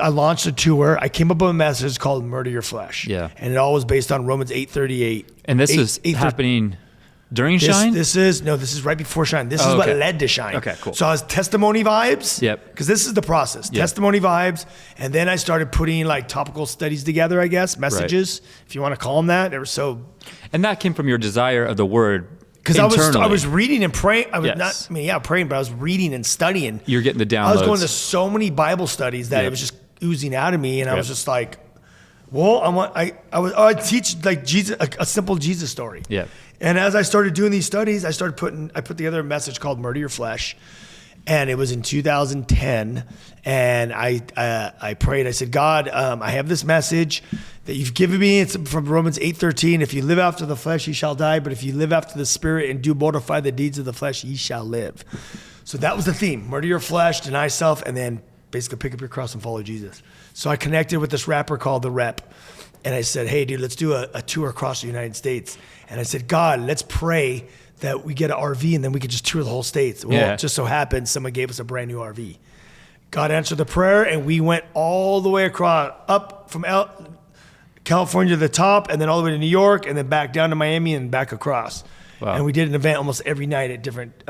launched a tour. I came up with a message called Murder Your Flesh. Yeah. And it all was based on Romans 8:38. And this is happening during Shine? This is right before Shine. This is what led to Shine. Okay, cool. So I was testimony vibes. Yep. Because this is the process. Yep. Testimony vibes. And then I started putting like topical studies together, I guess, messages, if you want to call them that. They were so. And that came from your desire of the word Because I Internally. was reading and praying. I was Yes. praying, but I was reading and studying. You're getting the downloads. I was going to so many Bible studies that Yep. it was just oozing out of me, and I was Yep. just like, well, I teach like Jesus, a simple Jesus story. Yeah. And as I started doing these studies, I put together a message called Murder Your Flesh. And it was in 2010, and I prayed. I said, God, I have this message that you've given me. It's from Romans 8:13. If you live after the flesh, ye shall die. But if you live after the Spirit and do mortify the deeds of the flesh, ye shall live. So that was the theme: murder your flesh, deny self, and then basically pick up your cross and follow Jesus. So I connected with this rapper called The Rep, and I said, hey, dude, let's do a tour across the United States. And I said, God, let's pray that we get an RV and then we could just tour the whole states. Well, it just so happened someone gave us a brand new RV. God answered the prayer, and we went all the way across, up from California to the top, and then all the way to New York, and then back down to Miami and back across. Wow. And we did an event almost every night at different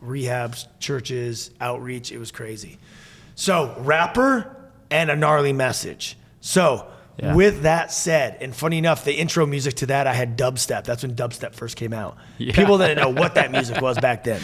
rehabs, churches, outreach. It was crazy. So, rapper and a gnarly message. So, with that said, and funny enough, the intro music to that, I had dubstep. That's when dubstep first came out. Yeah. People didn't know what that music was back then.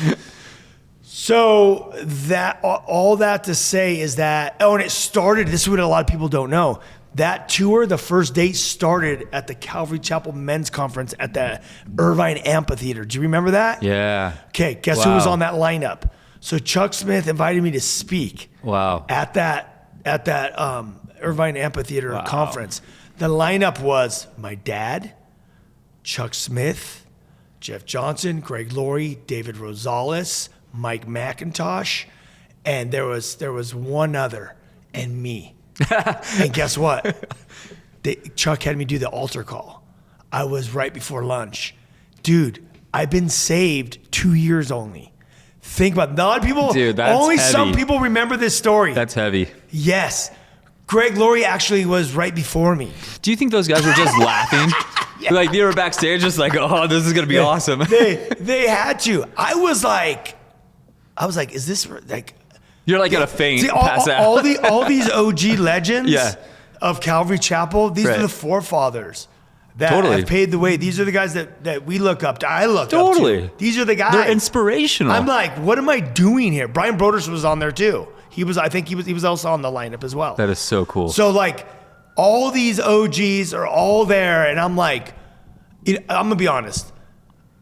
So that all that to say is that, and it started, this is what a lot of people don't know. That tour, the first date started at the Calvary Chapel Men's Conference at the Irvine Amphitheater. Do you remember that? Yeah. Okay, guess who was Wow. on that lineup? So Chuck Smith invited me to speak. Wow. At that Irvine Amphitheater conference. The lineup was my dad, Chuck Smith, Jeff Johnson, Greg Laurie, David Rosales, Mike McIntosh, and there was one other, and me. And guess what? Chuck had me do the altar call. I was right before lunch. Dude, I've been saved 2 years only. Think about it. A lot of people, Dude, that's only heavy. some people remember this story. That's heavy. Yes. Greg Laurie actually was right before me. Do you think those guys were just laughing? Like they were backstage just like, oh, this is going to be awesome. They had to. I was like, is this like... You're like at a faint, See, pass out. all these OG legends of Calvary Chapel, these are the forefathers that have paved the way. These are the guys that we look up to. I look up to. These are the guys. They're inspirational. I'm like, what am I doing here? Brian Broders was on there too. I think he was also on the lineup as well. That is so cool. So like, all these OGs are all there, and I'm like, I'm gonna be honest.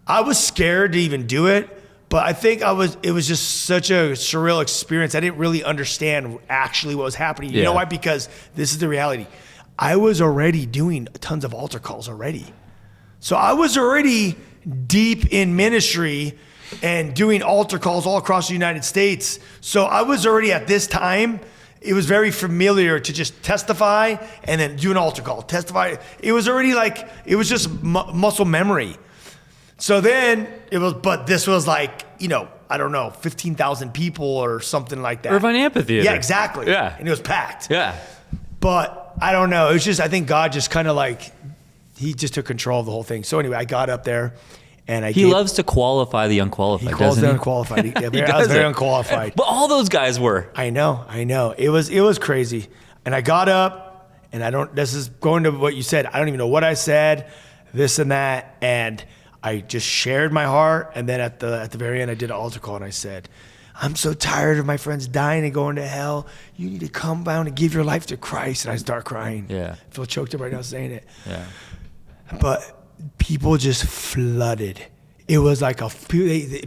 I was scared to even do it, but I think it was just such a surreal experience. I didn't really understand actually what was happening. You know why? Because this is the reality. I was already doing tons of altar calls already. So I was already deep in ministry and doing altar calls all across the United States. So I was already at this time, it was very familiar to just testify and then do an altar call, testify. It was already like, it was just muscle memory. So then but this was like, I don't know, 15,000 people or something like that. Irvine Amphitheater. Yeah, exactly. Yeah. And it was packed. Yeah. But I don't know. It was just, I think God just kind of like, he just took control of the whole thing. So anyway, I got up there and He loves to qualify the unqualified, he calls doesn't the he? unqualified. Yeah, He I was does very it. unqualified. But all those guys were. I know. It was crazy. And I got up, and this is going to what you said. I don't even know what I said, this and that. And I just shared my heart. And then at the very end, I did an altar call, and I said, I'm so tired of my friends dying and going to hell. You need to come down and give your life to Christ. And I start crying. Yeah. I feel choked up right now saying it. Yeah. But people just flooded. It was like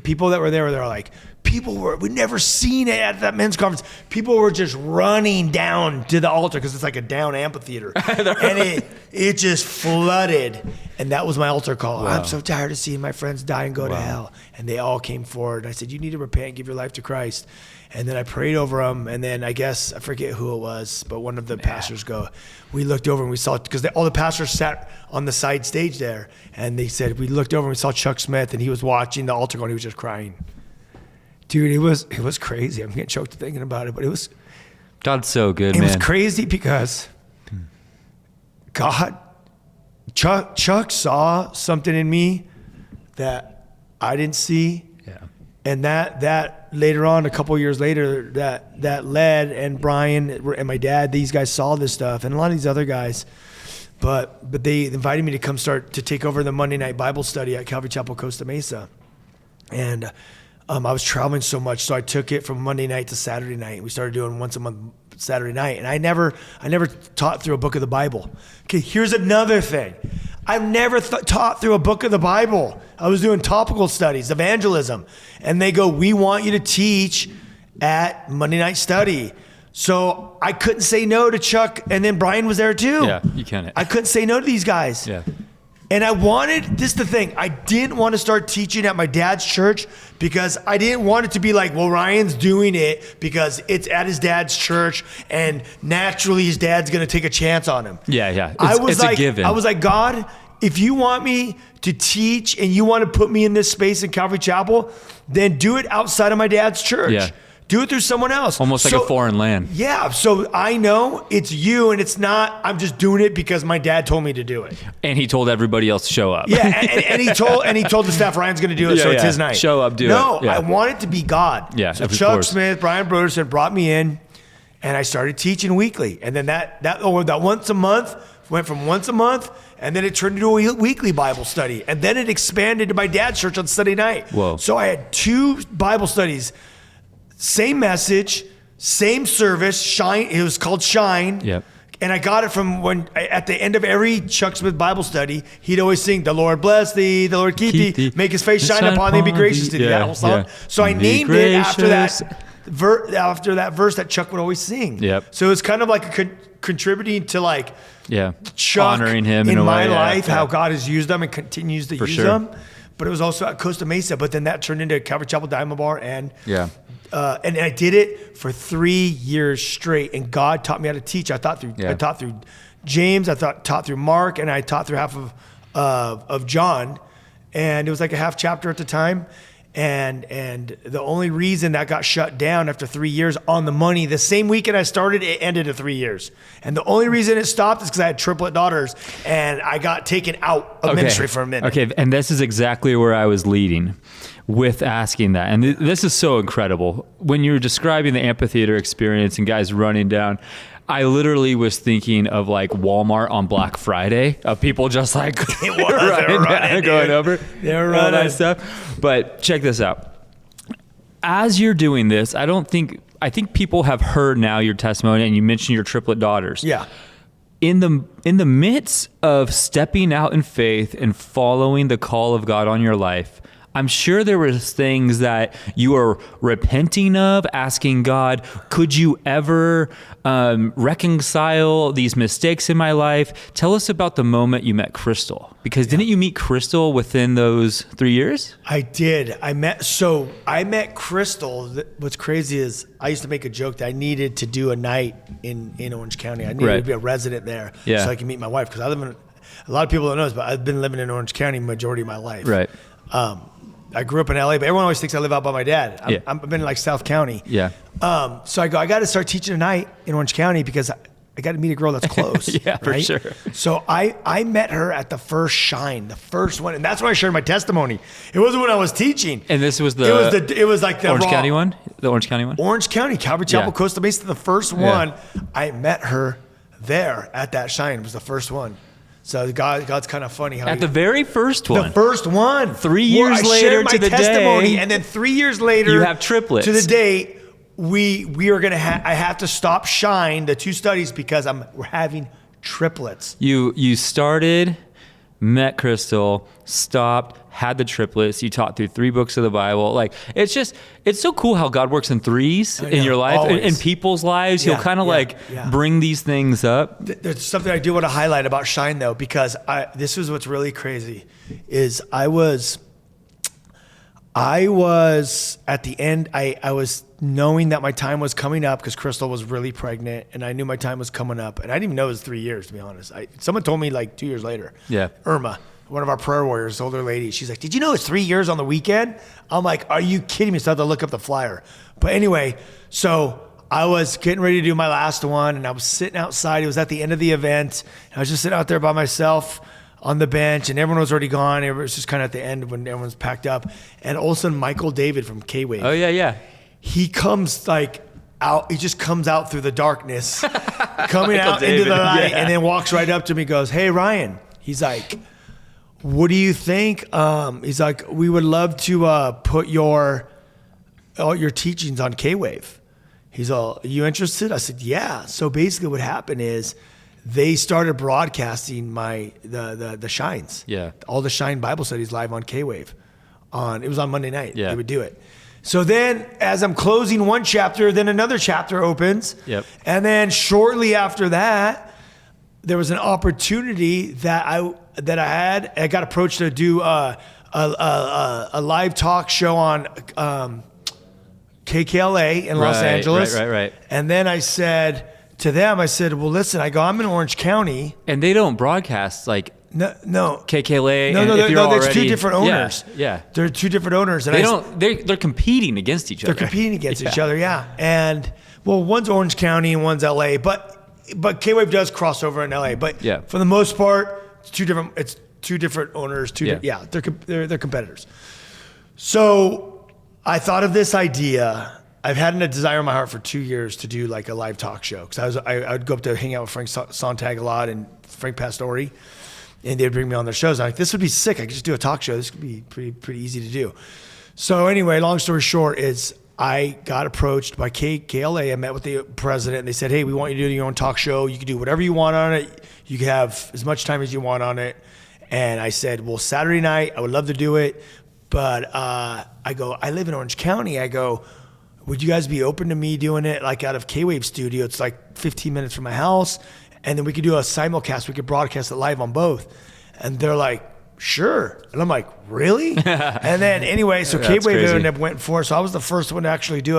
people that were there, they're like, we'd never seen it at that men's conference. People were just running down to the altar because it's like a down amphitheater. And it just flooded. And that was my altar call. Wow. I'm so tired of seeing my friends die and go to hell. And they all came forward. I said, you need to repent and give your life to Christ. And then I prayed over them. And then I forget who it was, but one of the pastors we looked over and we saw, because all the pastors sat on the side stage there. And they said, we looked over and we saw Chuck Smith, and he was watching the altar call and he was just crying. Dude, it was crazy. I'm getting choked thinking about it, but it was. God's so good, man. It was crazy because Chuck saw something in me that I didn't see. Yeah. And that later on, a couple of years later, that led, and Brian and my dad, these guys saw this stuff, and a lot of these other guys, but they invited me to come start to take over the Monday night Bible study at Calvary Chapel, Costa Mesa. And I was traveling so much, so I took it from Monday night to Saturday night. We started doing once a month Saturday night, and I never taught through a book of the Bible. Okay, here's another thing. I've never taught through a book of the Bible. I was doing topical studies, evangelism, and they go, we want you to teach at Monday night study. So I couldn't say no to Chuck, and then Brian was there too. Yeah, you can't. I couldn't say no to these guys. Yeah. And this is the thing, I didn't want to start teaching at my dad's church because I didn't want it to be like, well, Ryan's doing it because it's at his dad's church and naturally his dad's going to take a chance on him. Yeah. It's a given. I was like, God, if you want me to teach and you want to put me in this space in Calvary Chapel, then do it outside of my dad's church. Yeah. Do it through someone else. Almost like a foreign land. Yeah. So I know it's you and it's not, I'm just doing it because my dad told me to do it. And he told everybody else to show up. Yeah. And he told the staff, Ryan's going to do it. So it's his night. Show up, do it. No, I want it to be God. Yeah. So Chuck Smith, Brian Broderson brought me in and I started teaching weekly. And then that once a month went from once a month, and then it turned into a weekly Bible study. And then it expanded to my dad's church on Sunday night. Whoa. So I had 2 Bible studies. Same message, same service, Shine. It was called Shine. Yep. And I got it from when, at the end of every Chuck Smith Bible study, he'd always sing, the Lord bless thee, the Lord keep thee, make his face shine upon thee and be gracious to thee. That whole song. Yeah. So I named it after that verse that Chuck would always sing. Yep. So it's kind of like contributing to like Chuck honoring him in my way. life, how God has used them and continues to use them. But it was also at Costa Mesa, but then that turned into Calvary Chapel Diamond Bar and I did it for 3 years straight, and God taught me how to teach. I taught through James, I taught through Mark, and I taught through half of John, and it was like a half chapter at the time. And the only reason that got shut down after 3 years on the money, the same weekend I started, it ended at 3 years. And the only reason it stopped is because I had triplet daughters, and I got taken out of ministry for a minute. Okay, and this is exactly where I was leading with asking that. And this is so incredible. When you're describing the amphitheater experience and guys running down, I literally was thinking of like Walmart on Black Friday, of people just like going over. They were running. All that stuff. But check this out. As you're doing this, I think people have heard now your testimony, and you mentioned your triplet daughters. Yeah. In the midst of stepping out in faith and following the call of God on your life, I'm sure there was things that you were repenting of, asking God, could you ever reconcile these mistakes in my life? Tell us about the moment you met Crystal, because didn't you meet Crystal within those 3 years? I did. I met Crystal. What's crazy is I used to make a joke that I needed to do a night in Orange County. I needed to be a resident there so I can meet my wife, because a lot of people don't know this, but I've been living in Orange County majority of my life. Right. I grew up in LA, but everyone always thinks I live out by my dad. I've been in like South County. Yeah. So I got to start teaching tonight in Orange County because I got to meet a girl that's close. For sure. So I met her at the first Shine, the first one, and that's when I shared my testimony. It wasn't when I was teaching. And this was it was like the Orange County one? The Orange County one? Orange County, Calvary Chapel, Costa Mesa, the first one. I met her there at that Shine. It was the first one. So God's kind of funny. How the very first one. The first one. 3 years later to the day. And then 3 years later. You have triplets. To the day, we are going to I have to stop Shine, the 2 studies, because we're having triplets. You started, met Crystal, stopped, had the triplets. You taught through 3 books of the Bible. Like, it's so cool how God works in threes in your life, in people's lives. He'll kind of bring these things up. There's something I do want to highlight about Shine, though, because this is what's really crazy is I was at the end, I was knowing that my time was coming up because Crystal was really pregnant, and I knew my time was coming up, and I didn't even know it was 3 years, to be honest. Someone told me like 2 years later. Yeah. Irma, one of our prayer warriors, older lady, she's like, did you know it's 3 years on the weekend? I'm like, are you kidding me? So I had to look up the flyer. But anyway, so I was getting ready to do my last one, and I was sitting outside. It was at the end of the event. I was just sitting out there by myself on the bench, and everyone was already gone. It was just kind of at the end when everyone's packed up. And all of a sudden, Michael David from K-Wave. Oh, yeah. He comes out. He just comes out through the darkness. coming out into David, the light, yeah. and then walks right up to me, goes, "Hey, Ryan." He's like, "What do you think?" He's like, "We would love to put all your teachings on K-Wave." He's all, "Are you interested?" I said, "Yeah." So basically what happened is they started broadcasting the Shines. Yeah. All the Shine Bible studies live on K-Wave. It was on Monday night. Yeah. They would do it. So then as I'm closing one chapter, then another chapter opens. Yep. And then shortly after that, there was an opportunity that I had. I got approached to do a live talk show on KKLA in Los Angeles. Right. And then I said to them, well, listen, I'm in Orange County. And they don't broadcast like No. KKLA. There's two different owners. Yeah. There are two different owners. And They're competing against each other. They're competing against each other, yeah. And well, one's Orange County and one's LA, but K-Wave does cross over in LA. But for the most part, it's two different owners. They're competitors. So I thought of this idea. I've had a desire in my heart for 2 years to do like a live talk show, because I would go up to hang out with Frank Sontag a lot and Frank Pastore, and they'd bring me on their shows. I'm like, this would be sick. I could just do a talk show. This could be pretty easy to do. So anyway, long story short is I got approached by KLA. I met with the president, and they said, "Hey, we want you to do your own talk show. You can do whatever you want on it. You can have as much time as you want on it." And I said, "Well, Saturday night, I would love to do it, but I live in Orange County. I go, would you guys be open to me doing it like out of K-Wave studio? It's like 15 minutes from my house. And then we could do a simulcast. We could broadcast it live on both." And they're like, "Sure." And I'm like, "Really?" And then anyway, so K-Wave ended up went for. So I was the first one to actually do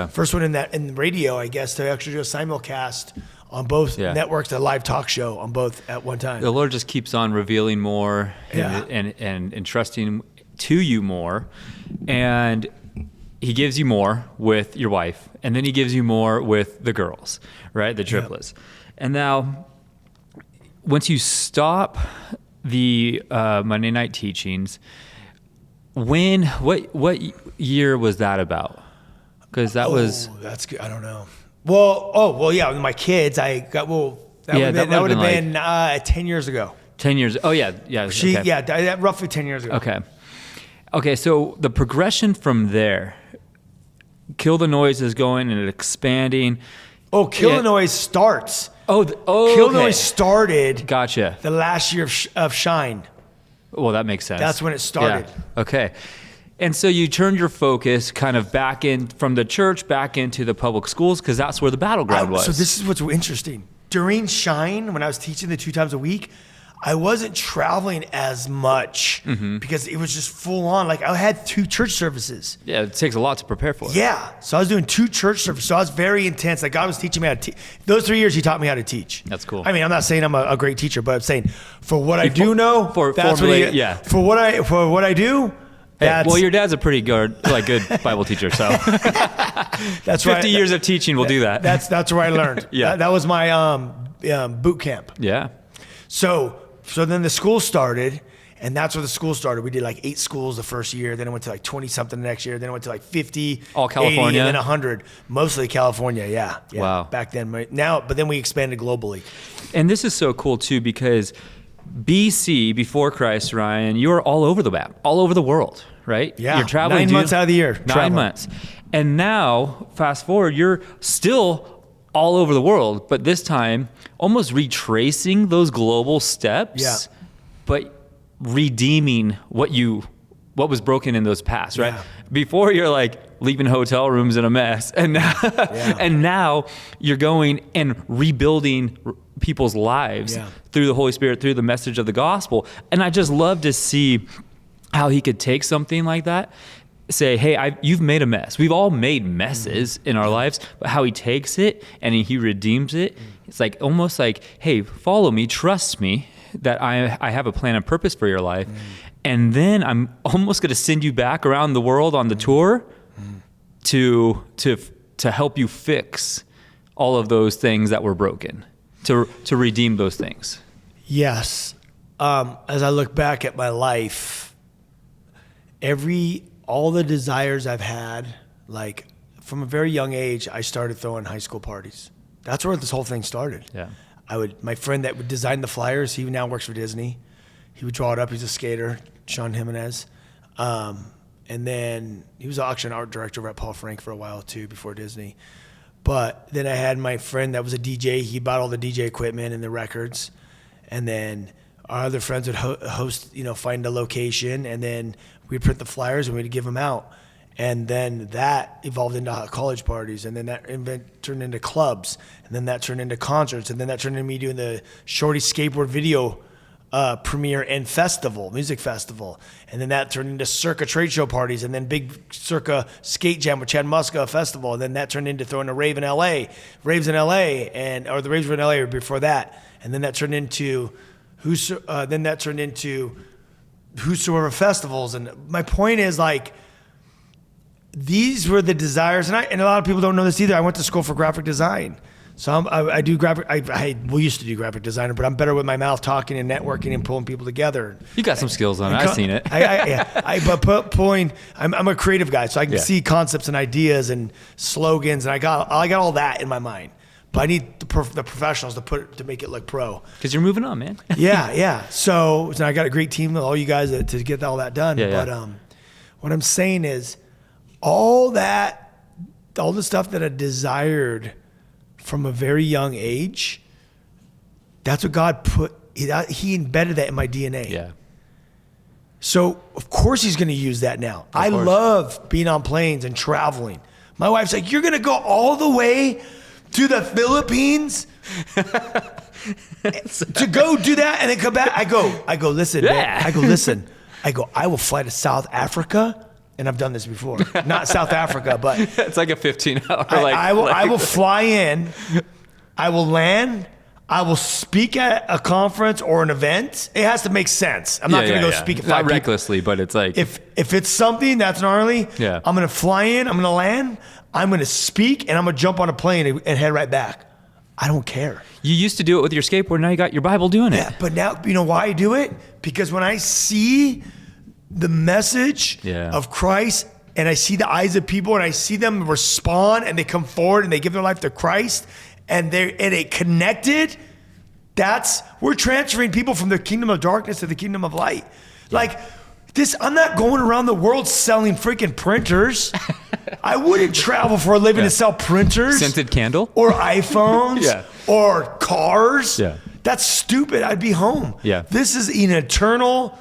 first one in radio, I guess, to actually do a simulcast on both networks, a live talk show on both at one time. The Lord just keeps on revealing more and entrusting to you more. And he gives you more with your wife, and then he gives you more with the girls, right? The triplets. Yep. And now, once you stop the Monday night teachings, what year was that about? Because that's good. I don't know. Well, yeah, with my kids, that would have been 10 years ago. 10 years. Oh yeah. Roughly 10 years ago. Okay. So the progression from there, Kill the Noise is going and expanding. Oh, Kill the Noise starts. Kill the Noise started. Gotcha. The last year of Shine. Well, that makes sense. That's when it started. Yeah. Okay. And so you turned your focus kind of back in from the church back into the public schools, because that's where the battleground was. So this is what's interesting. During Shine, when I was teaching the 2 times a week, I wasn't traveling as much because it was just full on. Like I had 2 church services. Yeah, it takes a lot to prepare for. Yeah. So I was doing 2 church services. So I was very intense. Like God was teaching me how to teach. Those 3 years, he taught me how to teach. That's cool. I mean, I'm not saying I'm a great teacher, but I'm saying for what I do know, for what I do. Well, your dad's a pretty good Bible teacher, so that's 50 years of teaching will do that. That's where I learned. That was my boot camp. Yeah. So then the school started, and that's where the school started. We did like 8 schools the first year, then it went to like 20 something the next year, then it went to like 50, all California, 80, and then 100, mostly California. Yeah. Wow. Back then, but then we expanded globally. And this is so cool too, because BC, before Christ, Ryan, you were all over the map, all over the world, right? Yeah. You're traveling 9 months out of the year. 9 months. And now, fast forward, you're still all over the world, but this time almost retracing those global steps, but redeeming what was broken in those past, right? Yeah. Before you're like leaving hotel rooms in a mess, and now, and now you're going and rebuilding people's lives through the Holy Spirit, through the message of the gospel. And I just love to see how he could take something like that, say, hey, you've made a mess. We've all made messes in our lives, but how he takes it and he redeems it. It's like almost like, hey, follow me, trust me that I have a plan and purpose for your life. And then I'm almost going to send you back around the world on the tour to help you fix all of those things that were broken, to redeem those things. Yes. As I look back at my life, all the desires I've had, like from a very young age, I started throwing high school parties. That's where this whole thing started. Yeah. My friend that would design the flyers, he now works for Disney. He would draw it up. He's a skater, Sean Jimenez. And then he was an auction art director at Paul Frank for a while too, before Disney. But then I had my friend that was a DJ. He bought all the DJ equipment and the records. And then our other friends would host, find a location. And then we'd print the flyers and we'd give them out. And then that evolved into college parties. And then that turned into clubs. And then that turned into concerts. And then that turned into me doing the Shorty skateboard video premiere and music festival. And then that turned into Circa trade show parties, and then big Circa skate jam with Chad Muska festival. And then that turned into throwing a raves in LA, or the raves were in LA or before that. And then that turned into Whosoever festivals. And my point is, like, these were the desires, and a lot of people don't know this either. I went to school for graphic design. So I do graphic. I used to do graphic designer, but I'm better with my mouth, talking and networking and pulling people together. You got some skills on it. I've seen it. I'm a creative guy, so I can see concepts and ideas and slogans, and I got all that in my mind. But I need the professionals to make it look pro. Because you're moving on, man. Yeah. So I got a great team with all you guys to get all that done. Yeah. But what I'm saying is, all the stuff that I desired from a very young age, that's what God he embedded that in my DNA. Yeah. So of course he's going to use that now. I love being on planes and traveling. My wife's like, you're going to go all the way to the Philippines to go do that and then come back? I go, listen, man. I go, I will fly to South Africa. And I've done this before. Not South Africa, but it's like a 15-hour. I will fly in. I will land. I will speak at a conference or an event. It has to make sense. I'm not going to go speak at 5 Not people. recklessly, but it's like if it's something that's gnarly, Yeah. I'm going to fly in. I'm going to land. I'm going to speak, and I'm going to jump on a plane and head right back. I don't care. You used to do it with your skateboard. Now you got your Bible doing it. Yeah, but now you know why I do it? Because when I see the message of Christ, and I see the eyes of people, and I see them respond, and they come forward, and they give their life to Christ, and they connected. We're transferring people from the kingdom of darkness to the kingdom of light. Yeah. Like this, I'm not going around the world selling freaking printers. I wouldn't travel for a living to sell printers, scented candle, or iPhones, or cars. Yeah, that's stupid. I'd be home. Yeah, this is an eternal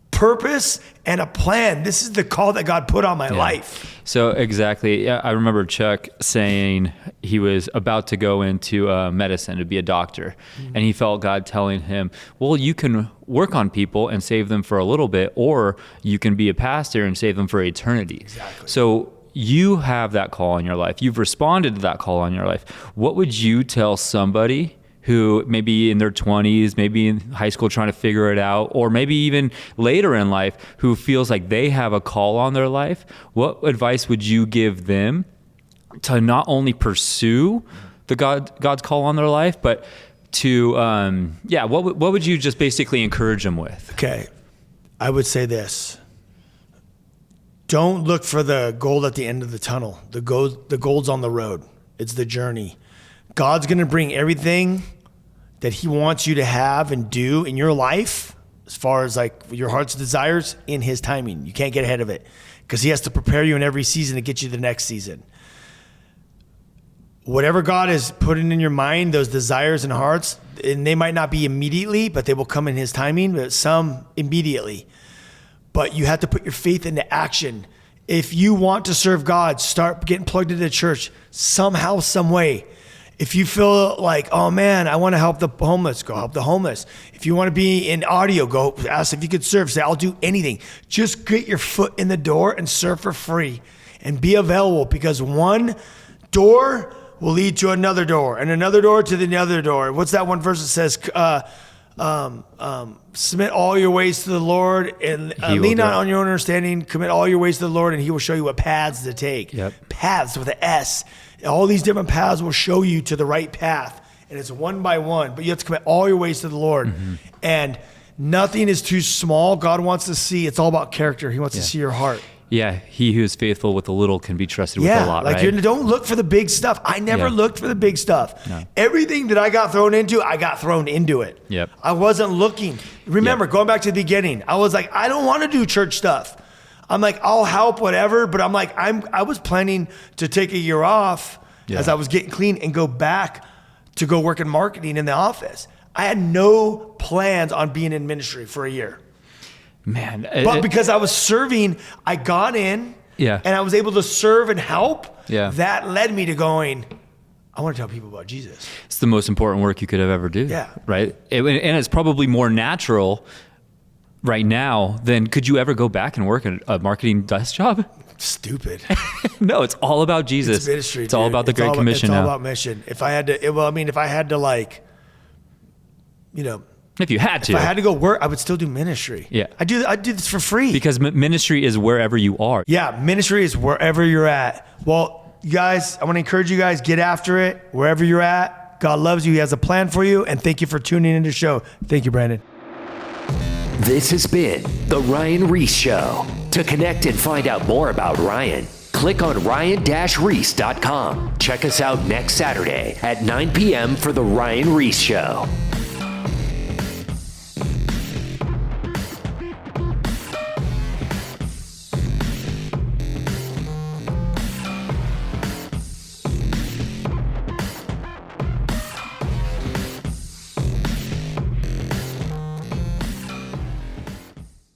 purpose and a plan. This is the call that God put on my life. So exactly. I remember Chuck saying he was about to go into medicine to be a doctor. Mm-hmm. And he felt God telling him, well, you can work on people and save them for a little bit, or you can be a pastor and save them for eternity. Exactly. So you have that call in your life. You've responded to that call on your life. What would you tell somebody who maybe in their 20s, maybe in high school trying to figure it out, or maybe even later in life who feels like they have a call on their life? What advice would you give them to not only pursue the God's call on their life, but to, what would you just basically encourage them with? Okay. I would say this. Don't look for the gold at the end of the tunnel. The gold's on the road. It's the journey. God's going to bring everything that he wants you to have and do in your life, as far as like your heart's desires, in his timing. You can't get ahead of it because he has to prepare you in every season to get you the next season. Whatever God is putting in your mind, those desires and hearts, and they might not be immediately, but they will come in his timing, but some immediately. But you have to put your faith into action. If you want to serve God, start getting plugged into the church somehow, some way. If you feel like, oh man, I want to help the homeless, go help the homeless. If you want to be in audio, go ask if you could serve. Say, I'll do anything. Just get your foot in the door and serve for free and be available, because one door will lead to another door and another door to the other door. What's that one verse that says, submit all your ways to the Lord and lean not on your own understanding. Commit all your ways to the Lord and he will show you what paths to take. Yep. Paths with an S. All these different paths will show you to the right path. And it's one by one, but you have to commit all your ways to the Lord. Mm-hmm. And nothing is too small. God wants to see, it's all about character. He wants to see your heart. Yeah, he who is faithful with a little can be trusted with a lot, like right? don't look for the big stuff. I never looked for the big stuff. No. Everything that I got thrown into, I got thrown into it. Yep. I wasn't looking. Remember, going back to the beginning, I was like, I don't want to do church stuff. I'm like, I'll help, whatever. But I'm like, I was planning to take a year off as I was getting clean and go back to go work in marketing in the office. I had no plans on being in ministry for a year. Man. But because I was serving, I got in and I was able to serve and help. Yeah. That led me to going, I want to tell people about Jesus. It's the most important work you could have ever do. Yeah. Right? And it's probably more natural right now than could you ever go back and work a marketing desk job? Stupid. No, it's all about Jesus. It's ministry, It's all about the Great Commission now. now. It's all about mission. If I had to like, If you had to. if I had to go work, I would still do ministry. Yeah. I do this for free. Because ministry is wherever you are. Yeah, ministry is wherever you're at. Well, you guys, I want to encourage you guys, get after it wherever you're at. God loves you. He has a plan for you. And thank you for tuning in to the show. Thank you, Brandon. This has been The Ryan Ries Show. To connect and find out more about Ryan, click on ryan-reese.com. Check us out next Saturday at 9 p.m. for The Ryan Ries Show.